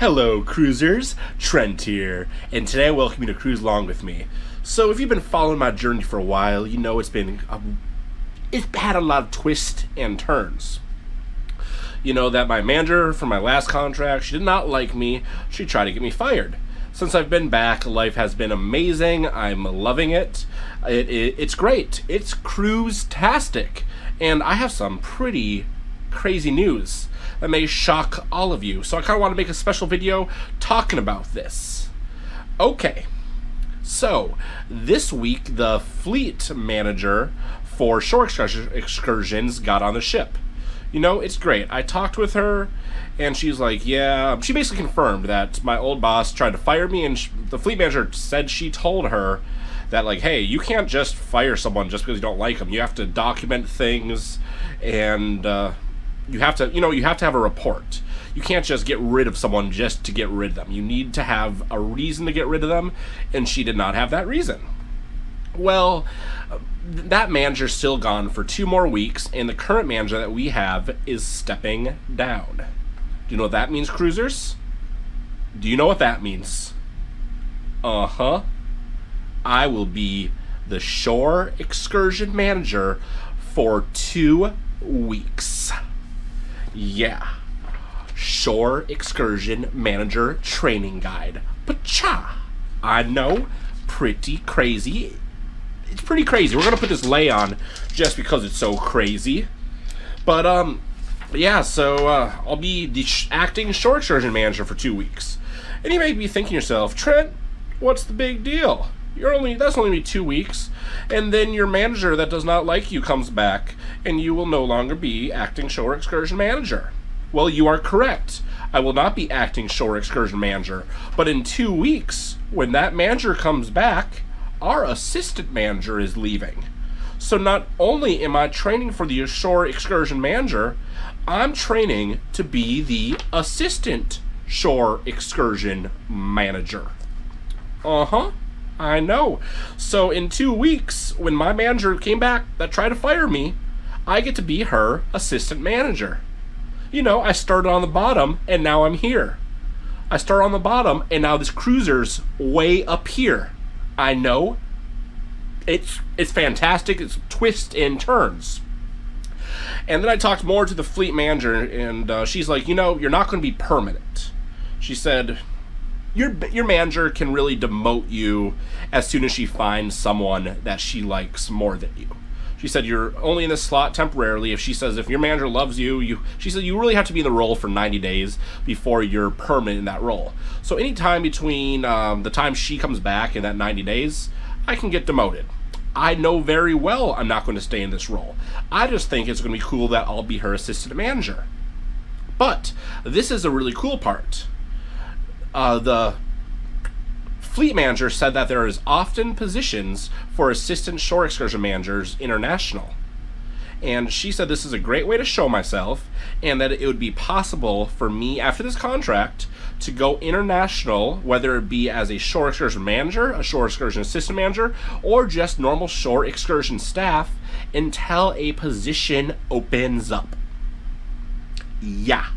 Hello, cruisers. Trent here, and today I welcome you to cruise along with me. So, if you've been following my journey for a while, you know it's had a lot of twists and turns. You know that my manager from my last contract, she did not like me. She tried to get me fired. Since I've been back, life has been amazing. I'm loving it. It's great. It's cruise-tastic, and I have some pretty crazy news that may shock all of you. So I kind of want to make a special video talking about this. Okay, so this week the fleet manager for shore excursions got on the ship. You know, it's great. I talked with her, and she's like, yeah, she basically confirmed that my old boss tried to fire me, and the fleet manager said she told her that, like, hey, you can't just fire someone just because you don't like them. You have to document things, and you have to have a report. You can't just get rid of someone just to get rid of them. You need to have a reason to get rid of them, and she did not have that reason. Well, that manager's still gone for 2 more weeks, and the current manager that we have is stepping down. Do you know what that means, cruisers? Do you know what that means? Uh-huh. I will be the shore excursion manager for 2 weeks. Yeah. Shore excursion manager training guide. Pacha! I know, pretty crazy. It's pretty crazy. We're gonna put this lay on just because it's so crazy. But yeah, so I'll be the acting shore excursion manager for 2 weeks. And you may be thinking to yourself, Trent, what's the big deal? That's only 2 weeks, and then your manager that does not like you comes back, and you will no longer be acting shore excursion manager. Well, you are correct. I will not be acting shore excursion manager, but in 2 weeks, when that manager comes back, our assistant manager is leaving. So not only am I training for the shore excursion manager, I'm training to be the assistant shore excursion manager. Uh-huh. I know. So in 2 weeks, when my manager came back that tried to fire me, I get to be her assistant manager. You know, I started on the bottom, and now I'm here. I start on the bottom, and now this cruiser's way up here. I know. It's fantastic. It's twists and turns. And then I talked more to the fleet manager, and she's like, you know, you're not going to be permanent. She said, your manager can really demote you as soon as she finds someone that she likes more than you. She said you're only in this slot temporarily. If your manager loves you, she said you really have to be in the role for 90 days before you're permanent in that role. So any time between the time she comes back and that 90 days, I can get demoted. I know very well I'm not going to stay in this role. I just think it's going to be cool that I'll be her assistant manager. But this is a really cool part. The fleet manager said that there is often positions for assistant shore excursion managers international. And she said this is a great way to show myself, and that it would be possible for me after this contract to go international, whether it be as a shore excursion manager, a shore excursion assistant manager, or just normal shore excursion staff until a position opens up. Yeah.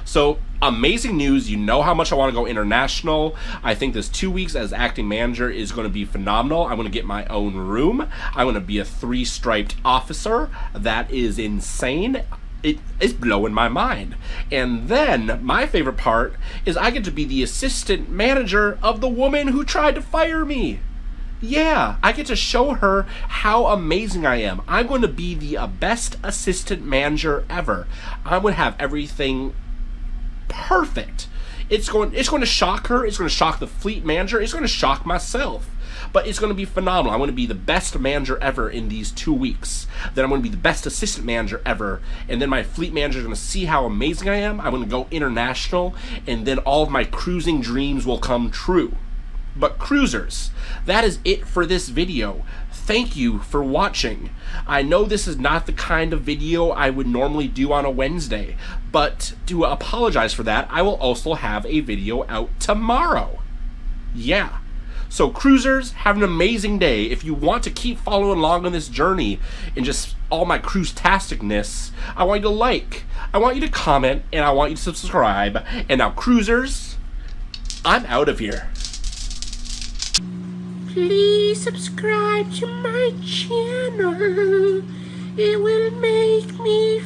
So, amazing news. You know how much I want to go international. I think this 2 weeks as acting manager is going to be phenomenal. I'm going to get my own room. I'm going to be a 3-striped officer. That is insane. It's blowing my mind. And then, my favorite part is I get to be the assistant manager of the woman who tried to fire me. Yeah, I get to show her how amazing I am. I'm going to be the best assistant manager ever. I'm going to have everything perfect. It's going to shock her. It's going to shock the fleet manager. It's going to shock myself. But it's going to be phenomenal. I'm going to be the best manager ever in these 2 weeks. Then I'm going to be the best assistant manager ever. And then my fleet manager is going to see how amazing I am. I'm going to go international. And then all of my cruising dreams will come true. But cruisers, that is it for this video. Thank you for watching. I know this is not the kind of video I would normally do on a Wednesday, but to apologize for that, I will also have a video out tomorrow. Yeah. So cruisers, have an amazing day. If you want to keep following along on this journey and just all my cruise-tasticness, I want you to like, I want you to comment, and I want you to subscribe. And now cruisers, I'm out of here. Please subscribe to my channel. It will make me